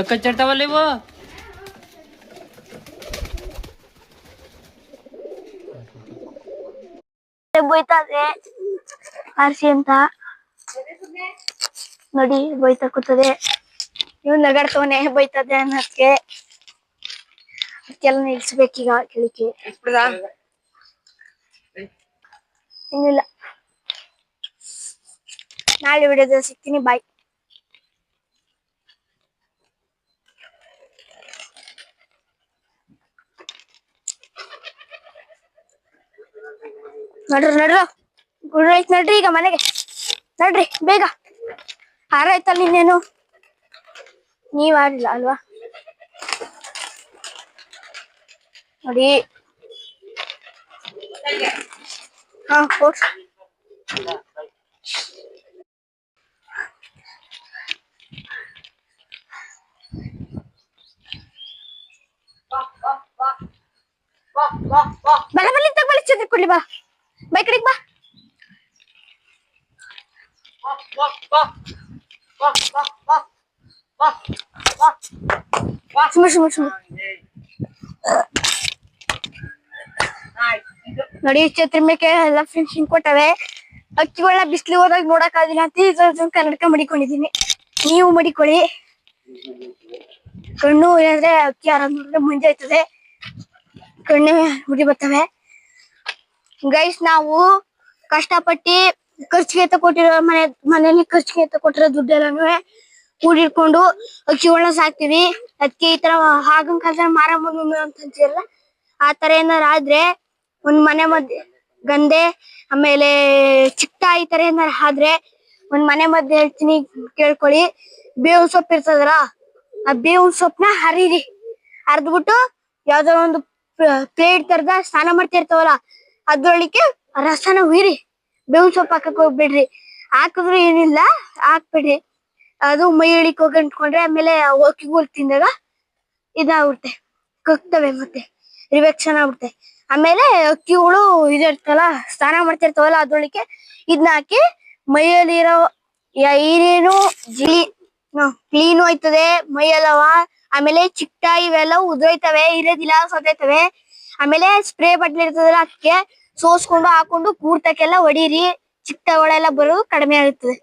ಕಚ್ಚಡ್ತಾವಲ್ಲ ಇವು. ಬೈತದೆ ಆರ್ಸಿ ಅಂತ ನೋಡಿ, ಬೈತಾ ಕೂತದೆ. ಇವ್ ನಗಾಡ್ತವನೆ ಬೈತದೆ ಅನ್ನಕ್ಕೆ. ಅದಕ್ಕೆಲ್ಲ ನಿಲ್ಸ್ಬೇಕೀಗ ಕೆಳಿಕೆ. ಇನ್ನಿಲ್ಲ, ನಾಳೆ ವಿಡಿಯೋದಲ್ಲಿ ಸಿಗ್ತೀನಿ. ಬಾಯ್. ನಡ್ರಿ ಗುಡ್ ನಡ್ರಿ, ಈಗ ಮನೆಗೆ ನಡ್ರಿ ಬೇಗ. ಆರಾಯ್ತಲ್ಲ ಇನ್ನೇನು, ನೀವ್ ಆಡಿಲ್ಲ ಅಲ್ವಾ ನೋಡಿ. ಹಾ ಕೊಡ್ಸ್. ಬಲಿ ತಗೊಳ್ಳಿ, ಚಂದ್ರ ಕೊಡ್ಲಿ ಬಾ. ಬೈ ಕಡೆಗೆ ಬಾ. ಸುಮ್ಮ ನೋಡಿ, ಛತ್ರಿ ಮೇಕೆ ಎಲ್ಲ ಫಿನಿಶಿಂಗ್ ಕೊಟ್ಟವೆ. ಅಕ್ಕಿಗಳನ್ನ ಬಿಸ್ಲಿ ಹೋದಾಗ ನೋಡಕ್ ಆಗಿಲ್ಲ ಅಂತ ಕನ್ನಡಕ ಮಡಿಕೊಂಡಿದೀನಿ. ನೀವು ಮಡಿಕೊಳ್ಳಿ. ಕಣ್ಣು ಏನಂದ್ರೆ ಅಕ್ಕಿ ಯಾರ ನೋಡಿದ್ರೆ ಮುಂಜೆ ಆಯ್ತದೆ, ಕಣ್ಣೆ ಮುಡಿ ಬರ್ತವೆ. ಗೈಸ್, ನಾವು ಕಷ್ಟಪಟ್ಟಿ ಖರ್ಚಿಗೆ ತಕೊಟ್ಟಿರೋ ಮನೆಯಲ್ಲಿ ಖರ್ಚಿಗೆ ತಕೊಟ್ಟಿರೋ ದುಡ್ಡೆಲ್ಲನೂ ಕೂಡಿಟ್ಕೊಂಡು ಅಕ್ಕಿಗಳನ್ನ ಸಾಕ್ತಿವಿ. ಅದಕ್ಕೆ ಈ ತರ ಆಗಿನ ಕಾಲದಲ್ಲಿ ಮಾರಮ್ಮ ಅಂತ ಅಂತಿರಲ್ಲ, ಆ ತರ ಏನಾರ ಆದ್ರೆ ಒಂದ್ ಮನೆ ಮಧ್ಯೆ ಗಂದೆ, ಆಮೇಲೆ ಚಿಕ್ಕ ಈ ತರ ಏನಾರ ಆದ್ರೆ ಒಂದ್ ಮನೆ ಮಧ್ಯೆ ಹೇಳ್ತೀನಿ ಕೇಳ್ಕೊಳ್ಳಿ. ಬೇವಿನ ಸೊಪ್ಪು ಇರ್ತದಲ್ಲ, ಆ ಬೇವಿನ ಸೊಪ್ಪನ್ನ ಹರಿರಿ. ಹರಿದ್ಬಿಟ್ಟು ಯಾವ್ದೋ ಒಂದು ಪ್ಲೇಟ್ ತರದ ಸ್ನಾನ ಮಾಡ್ತಿರ್ತಾವಲ್ಲ, ಅದ್ರೊಳಗೆ ರಸನ ಹುಯ್ರಿ. ಬೇವಿನ ಸೊಪ್ಪು ಹಾಕಕ್ ಹೋಗ್ಬಿಡ್ರಿ. ಹಾಕಿದ್ರು ಏನಿಲ್ಲ, ಹಾಕ್ಬಿಡ್ರಿ. ಅದು ಮೈ ಎಳಿಕ್ ಹೋಗಂಟ್ಕೊಂಡ್ರೆ ಆಮೇಲೆ ಅಕ್ಕಿಗಳು ತಿಂದಾಗ ಇದಾಗ್ಬಿಡುತ್ತೆ, ಕಕ್ತವೆ, ಮತ್ತೆ ರಿವೆಕ್ಷನ್ ಆಗ್ಬಿಡುತ್ತೆ. ಆಮೇಲೆ ಅಕ್ಕಿಗಳು ಇದಿರ್ತಲ್ಲ, ಸ್ನಾನ ಮಾಡ್ತಿರ್ತಾವಲ್ಲ, ಅದ್ರೊಳಗೆ ಇದನ್ನ ಹಾಕಿ ಮೈಯಲ್ಲಿರೋ ಏನೇನು ಕ್ಲೀನು ಆಯ್ತದೆ ಮೈಯೆಲ್ಲವ. ಆಮೇಲೆ ಚಿಕ್ಕ ಇವೆಲ್ಲ ಉದ್ರೋಯ್ತವೆ, ಇರೋದಿಲ್ಲ ಸೊತೈತವೆ. ಆಮೇಲೆ ಸ್ಪ್ರೇ ಬಟ್ಲಿ ಇರ್ತದಲ್ಲ, ಅದಕ್ಕೆ ಸೋಸ್ಕೊಂಡು ಹಾಕೊಂಡು ಕೂರ್ತಕ್ಕೆಲ್ಲ ಹೊಡೀರಿ. ಚಿಕ್ಕಗಳೆಲ್ಲ ಬರೋದು ಕಡಿಮೆ ಆಗುತ್ತದೆ.